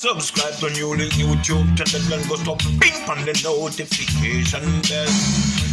Subscribe to NEWLINK YouTube channel and go stop ping on the notification bell.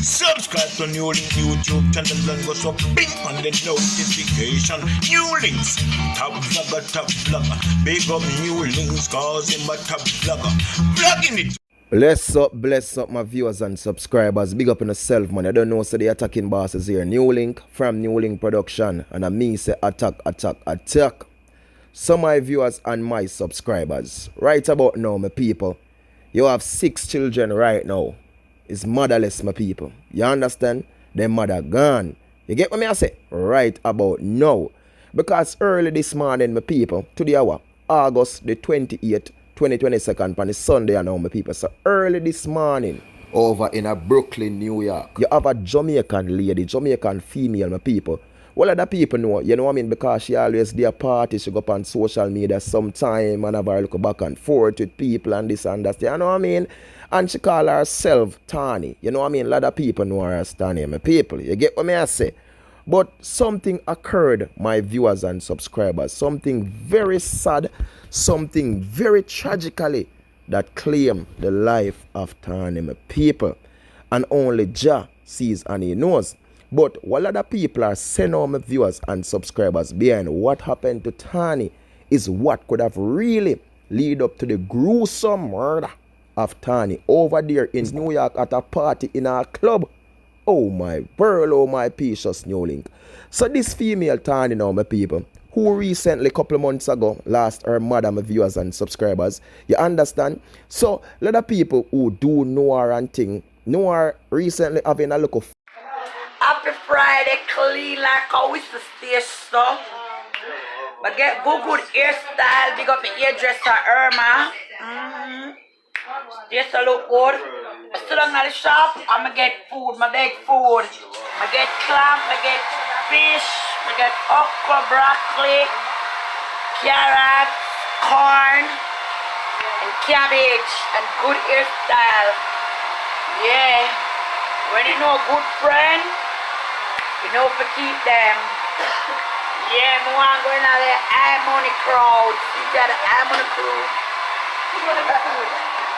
Subscribe to NEWLINK YouTube channel and go stop ping on the notification. NEWLINKs, top vlogger. Big up NEWLINKs cause him a top vlogger. Vlogging it. Bless up my viewers and subscribers. Big up on yourself, man. I don't know, so the attacking bosses here. NEWLINK from NEWLINK Production. And I mean say attack. Some of my viewers and my subscribers. Right about now, my people. You have 6 children right now. It's motherless, my people. You understand? Their mother gone. You get what I say? Right about now. Because early this morning, my people, to the hour, August the 28th, 2022, on the Sunday, I know, my people. So early this morning, over in a Brooklyn, New York, you have a Jamaican lady, Jamaican female, my people. Well, other people know, you know what I mean, because she always do a party, she go up on social media sometime and have her look back and forth with people and this and that, you know what I mean? And she call herself Tanney, you know what I mean? A lot of people know her as Tanya, my people. You get what I say? But something occurred, my viewers and subscribers. Something very sad, something very tragically that claimed the life of Tanya, my people. And only Jah sees and he knows. But while other people are sending on my viewers and subscribers behind what happened to Tanney is what could have really lead up to the gruesome murder of Tanney over there in New York at a party in our club. Oh my pearl, oh my precious NEWLINK. So this female Tanney now, my people, who recently, a couple of months ago, lost her mother, my viewers and subscribers. You understand? So a lot of people who do know her and thing, know her recently having a look of Happy Friday, clean like how we stay stuff. But get good hairstyle, big up the hairdresser Irma. Just to look good. I sit down at the shop, I'ma get food, my beg food. I get clam, I get fish, I get okra, broccoli, carrots, corn, and cabbage, and good hairstyle. Yeah, when you know a good friend, you know to keep them. Yeah, me want to go in the high money crowd. See that high money crew.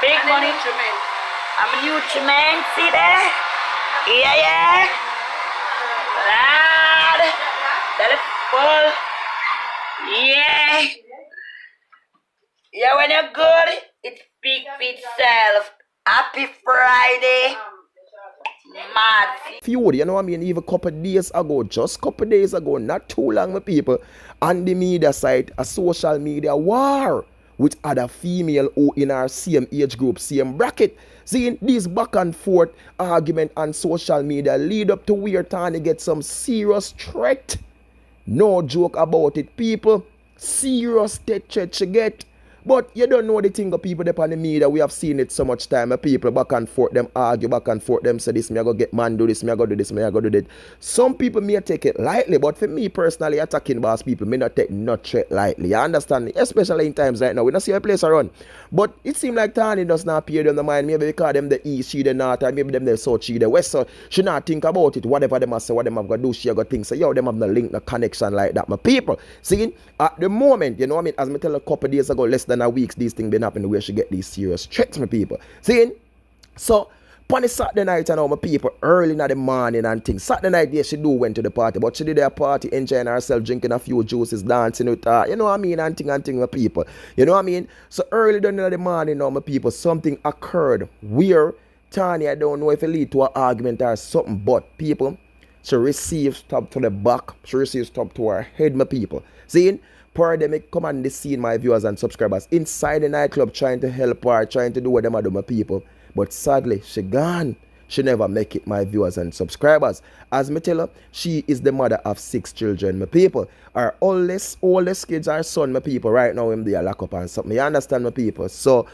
Big money. I'm a Nutri-Man. See that? Yeah. Lad. That is full. Yeah. Yeah, when you're good, it speaks for itself. Happy Friday. Mad. Feud, you know what I mean? Even just couple days ago, not too long, my people, on the media side, a social media war with other female who in our same age group, same bracket. Seeing these back and forth argument on social media lead up to where Tanya get some serious threat. No joke about it, people. Serious threat she get. But you don't know the thing of people upon the media. We have seen it so much time. People back and forth, them argue back and forth, them say this, me I go get man do this, me I go do this, me I go do that. Some people may take it lightly, but for me personally, attacking boss people may not take no threat lightly. You understand me? Especially in times right now. We don't see a place around. But it seems like Tanya does not appear in the mind. Maybe because them the east, she the north, or maybe them the south, she the west. So she not think about it. Whatever them have say, what them have got to do, she have got to think. So yo, them have no link, no connection like that. My people, see, at the moment, you know what I mean? As me tell a couple of days ago, less than a week, these things been happening where she get these serious threats, my people. See? So, on the Saturday night, you know, my people, early in the morning and things. Saturday night, yes, she went to the party, but she did her party, enjoying herself, drinking a few juices, dancing with her, you know what I mean, and thing, my people. You know what I mean? So, early in the morning, now, my people, something occurred where Tanya, I don't know if it lead to an argument or something, but people, she received stab to the back, she received stab to her head, my people. See? Pandemic come on the scene, my viewers and subscribers, inside the nightclub trying to help her, trying to do what them do, my people. But sadly, she gone. She never make it, my viewers and subscribers. As me tell her, she is the mother of 6 children, my people. Her oldest kids, her son, my people, right now him they are locked up and something. You understand, my people? So,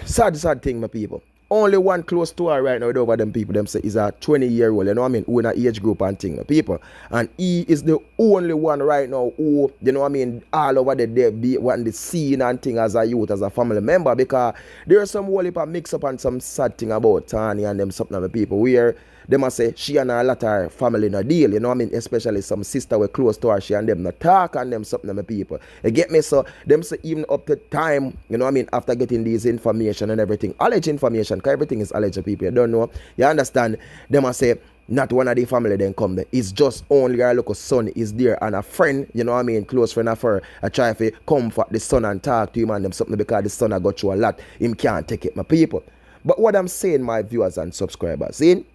sad thing, my people. Only one close to her right now with over them people. Them say is a 20-year-old, you know what I mean, who in a age group and thing, people. And he is the only one right now who, you know what I mean, all over the day be wanting the scene and thing as a youth, as a family member, because there's some whole heap of mix up and some sad thing about Tanya and them something of people where they must say she and a lot of her family no deal, you know what I mean, especially some sister were close to her, she and them no talk and them something of people. You get me? So them say even up to time, you know what I mean, after getting these information and everything, alleged information, because everything is alleged people, you don't know, you understand, they must say not one of the family then come there. It's just only her local son is there and a friend, you know what I mean, close friend of her, I try to comfort the son and talk to him and them something because the son I got through a lot. Him can't take it, my people. But what I'm saying, my viewers and subscribers, see?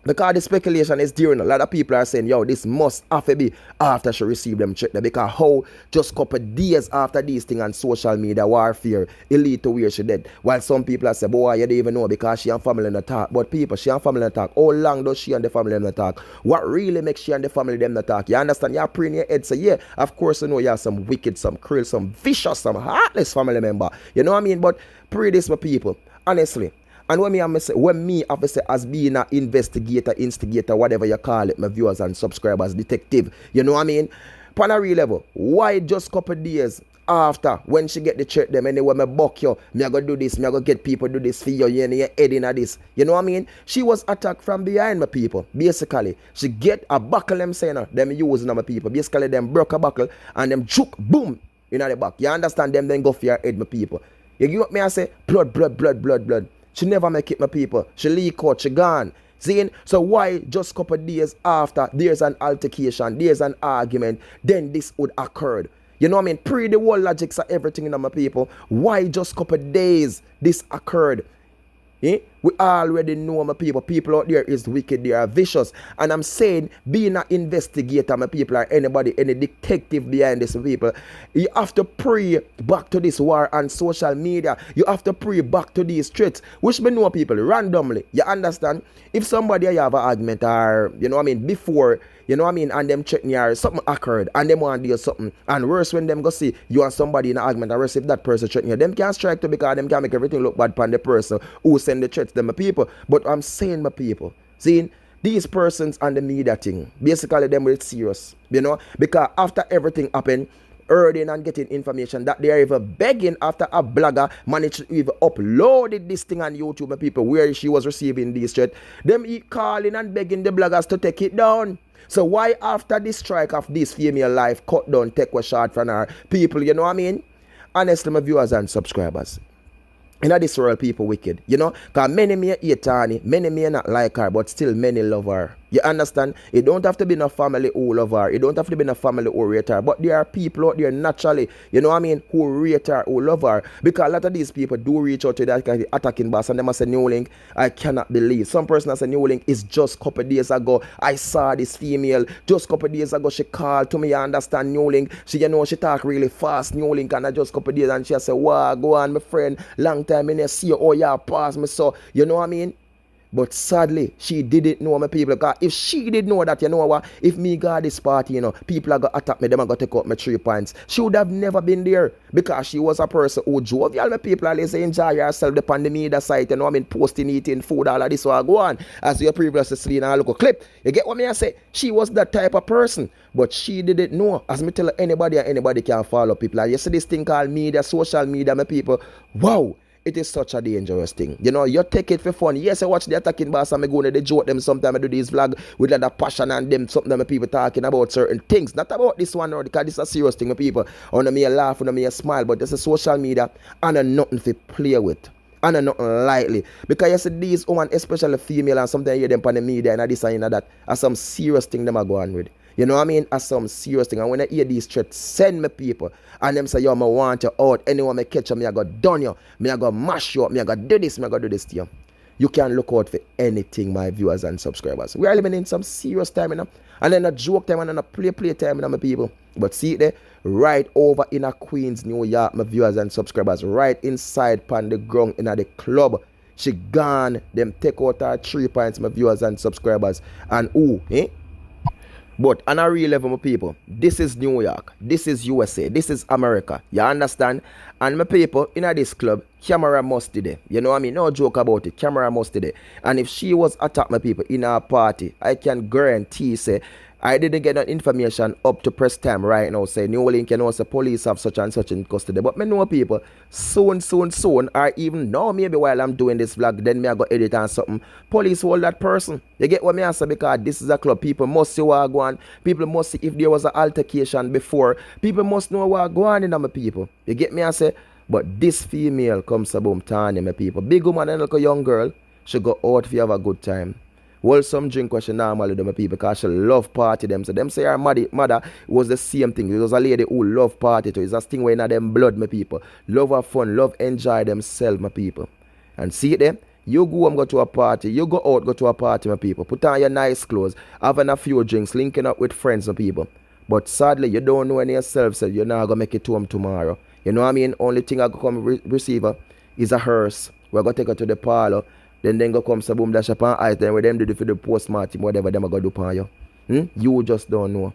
Because the speculation is during a lot of people are saying, yo, this must have to be after she received them check there. Because how just couple days after these things on social media warfare, it lead to where she dead. While some people are saying, boy, you don't even know because she and family in the talk. But people, she and family in the talk. How long does she and the family in the talk? What really makes she and the family them the talk? You understand? You're praying your head, say, yeah, of course you know you have some wicked, some cruel, some vicious, some heartless family member. You know what I mean? But pray this for people. Honestly. And when me have to say as being an investigator, instigator, whatever you call it, my viewers and subscribers, detective, you know what I mean? On a real level, why just couple days after when she get the check them anyway, me buck you, me I go do this, me I go get people do this for you, you know, your head in this. You know what I mean? She was attacked from behind, my people. Basically, she get a buckle them saying them using my people. Basically, them broke a buckle and them juke, boom, in the back. You understand them then go for your head, my people. You give up me and say, blood. She never make it, my people. She leak out, she gone. Seeing? So why just couple days after there's an altercation, there's an argument, then this would occurred? You know what I mean? Pre the whole logics of everything in my people. Why just couple days this occurred? Eh? We already know, my people. People out there is wicked, they are vicious. And I'm saying, being an investigator, my people, or anybody, any detective behind this, people, you have to pray back to this war on social media. You have to pray back to these threats, which we know, people, randomly. You understand? If somebody you have an argument or, you know what I mean, before, you know what I mean, and them checking here, something occurred, and them want to do something. And worse, when them go see you and somebody in an argument, and worse if that person checking you, them can't strike to because them can make everything look bad upon the person who send the threats to them, my people. But I'm saying, my people, seeing these persons and the media thing, basically them will serious, you know, because after everything happened, earning and getting information that they are even begging after a blogger managed to even uploaded this thing on YouTube, my people, where she was receiving this threat, them calling and begging the bloggers to take it down. So why after this strike of this female life cut down, take a shot from her people, you know what I mean? Honestly, my viewers and subscribers, you know, this world people wicked, you know, because many may hate Tanney, many may not like her, but still many love her. You understand? It don't have to be no family who love her. It don't have to be no family who rate her. But there are people out there naturally, you know what I mean, who rate her, who love her. Because a lot of these people do reach out to that attacking boss and they must say, NEWLINK, I cannot believe. Some person has said, NEWLINK, it's just a couple days ago. I saw this female. Just a couple days ago, she called to me, you understand, NEWLINK. She, you know, she talk really fast, NEWLINK, and I just a couple days and she said, wow, go on, my friend. Long time in here, see you, oh yeah, pass me, so, you know what I mean? But sadly, she didn't know, my people. Because if she did know that, you know what, if me got this party, you know, people are going to attack me, them are going to take out my 3 points. She would have never been there. Because she was a person who jovial, my people, always enjoy herself, the pandemic, the site, you know, I mean, posting, eating food, all of this, so I go on. As you previously seen a local clip. You get what me I say? She was that type of person. But she didn't know. As me tell anybody, and anybody can follow people. And you see this thing called media, social media, my people. Wow. It is such a dangerous thing. You know, you take it for fun. Yes, I watch the attacking boss and I go to the joke them sometimes. I do these vlog with a lot of passion and them something that people talking about certain things. Not about this one, because this is a serious thing with people. I want me a laugh, I want me a smile, but this is social media and a nothing to play with. And a nothing lightly. Because you see these women, especially female, and sometimes you hear them on the media and this and that, are some serious thing them are going with. You know what I mean? As some serious thing. And when I hear these threats, send me people. And them say, yo, I want you out. Anyone may catch you, me I go done you. Me I go mash you up. Me I go do this. Me I go do this to you. You can look out for anything, my viewers and subscribers. We are living in some serious time, you know. And then a joke time and then a play time, you know, my people. But see it there, right over in a Queens, New York, my viewers and subscribers. Right inside pan the ground in the club. She gone. Them take out her 3 points, my viewers and subscribers. And who, But on a real level, my people, this is New York, this is USA, this is America. You understand? And my people, in this club, camera must be there. You know what I mean? No joke about it. Camera must be there. And if she was attacked, my people, in our party, I can guarantee, say, I didn't get that information up to press time right now. Say NEWLINK, you know, say police have such and such in custody. But me know people, soon, or even now, maybe while I'm doing this vlog, then me I go edit and something. Police hold that person. You get what me I say? Because this is a club. People must see what go on. People must see if there was an altercation before. People must know what go on in my people. You get me I say? But this female comes to boom Tanya, my people. Big woman and like a young girl, she go out if you have a good time. Well, some drink what she normally do, my people, because she love party them. So them say her mother was the same thing. It was a lady who love party too. It's a thing where in them blood, my people. Love have fun, love enjoy themselves, my people. And see it there? You go and go to a party, you go out, go to a party, my people. Put on your nice clothes, having a few drinks, linking up with friends, my people. But sadly, you don't know in yourself, so you're not going to make it to home tomorrow. You know what I mean? Only thing I go come receive her is a hearse. We're going to take her to the parlor. Then go come so boom dash up on ice. Then with them do for the post-mortem, whatever them are going to do upon you. You just don't know.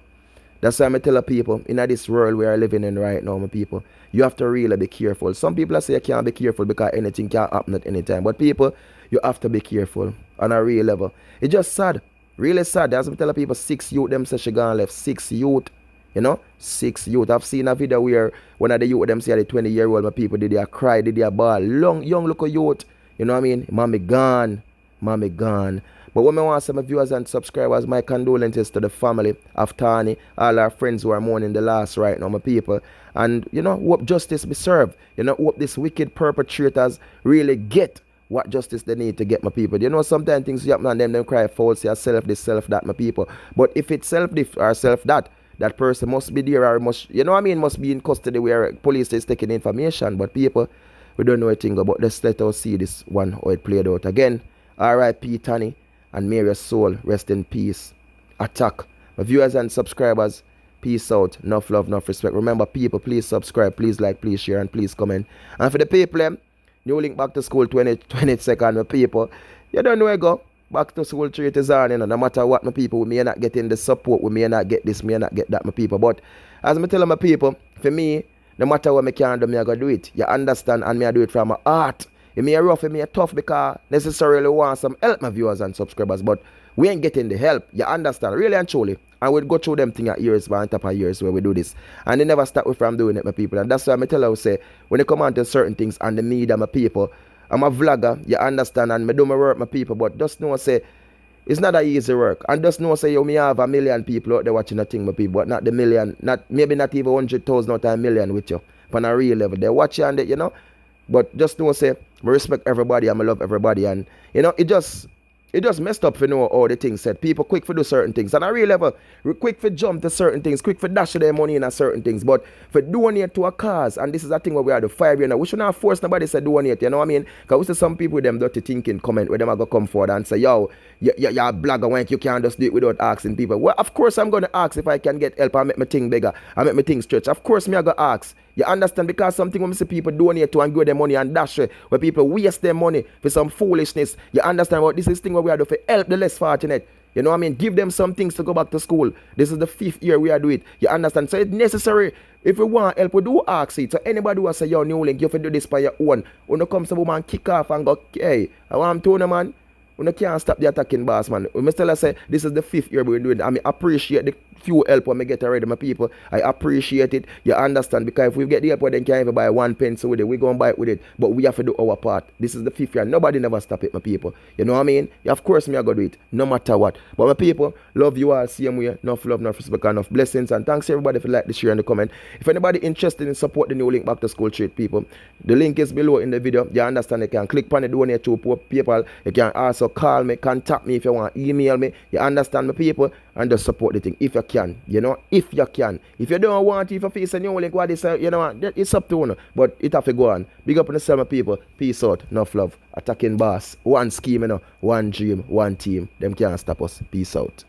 That's why I tell the people, in this world we are living in right now, my people, you have to really be careful. Some people say you can't be careful because anything can happen at any time. But people, you have to be careful on a real level. It's just sad. Really sad. As I tell people, 6 youth, them say she gone left. 6 youth. You know, 6 youth. I've seen a video where one of the youth them say the 20-year-old my people did they cry, did they bawl. Young look of youth. You know what I mean? Mommy gone. Mommy gone. But what I want to say, my viewers and subscribers, my condolences to the family of Tanney, all our friends who are mourning the loss right now, my people. And, you know, hope justice be served. You know, hope these wicked perpetrators really get what justice they need to get, my people. You know, sometimes things happen and them cry foul, say self this, self that, my people. But if it's self this or self that, that person must be there or must, you know what I mean, must be in custody where police is taking information. But people, we don't know a thing about. Let's let us see this one how it played out. Again, R.I.P. Tanney and may your soul rest in peace. Attack. My viewers and subscribers, peace out. Enough love, enough respect. Remember, people, please subscribe, please like, please share, and please comment. And for the people, NEWLINK back to school 22nd, my people. You don't know where go. Back to school treat is on, you know. No matter what, my people, we may not get in the support, we may not get this, may not get that, my people. But as I tell my people, for me, no matter what I can do, I go do it. You understand? And me I do it from my heart. It may rough, it may tough because necessarily want some help, my viewers and subscribers. But we ain't getting the help. You understand? Really and truly. And we'll go through them things at years, on top of years where we do this. And they never stop with from doing it, my people. And that's why I tell you, say, when they come on to certain things and the media, my people, I'm a vlogger, you understand? And I do my work, my people. But just know, say, it's not an easy work. And just know, say, you may have 1 million people out there watching a thing, my people, but not the million, maybe not even 100,000 out of 1 million with you. On a real level. They watch you and they, you know. But just know, say, I respect everybody and I love everybody. And, you know, it just messed up for know all the things said. People quick for do certain things. And a real level, quick for jump to certain things, quick for dash their money in a certain things. But for donate to a cause, and this is a thing where we are the 5 years now, we should not force nobody to donate, you know what I mean? Because we see some people with them dirty thinking comment where them are going to come forward and say, yo, you're a blogger, when you can't just do it without asking people. Well, of course I'm going to ask if I can get help and make my thing bigger and make my thing stretch. Of course me I go ask. You understand? Because something when we see people donate to and give them money and dash it, where people waste their money for some foolishness. You understand what this is thing where we are doing for help the less fortunate. You know what I mean? Give them some things to go back to school. This is the 5th year we are doing it. You understand? So it's necessary. If we want help, we do ask it. So anybody who say, yo, NEWLINK, you have to do this by your own. When you come to the man, kick off and go, hey, I want to know, man. We can't stop the attacking boss, man. We must tell us, say, this is the 5th year we're doing it. I mean, appreciate the few help when we get already, my people. I appreciate it. You understand? Because if we get the help, then can't even buy 1 pencil with it. We're going to buy it with it. But we have to do our part. This is the 5th year. Nobody never stop it, my people. You know what I mean? Yeah, of course, me I go do it. No matter what. But my people, love you all. Same way. Enough love, enough respect, enough blessings. And thanks everybody for like, the share, and the comment. If anybody interested in support the NEWLINK Back to School Treat, people, the link is below in the video. You understand? You can click on the donate to PayPal. You can also call me, contact me if you want, email me. You understand, my people? And just support the thing if you can. You know? If you can. If you don't want, if you face a NEWLINK, what is, you know, it's up to you. But it have to go on. Big up on the summer people. Peace out. Enough love. Attacking boss. One scheme, you know. One dream. One team. Them can't stop us. Peace out.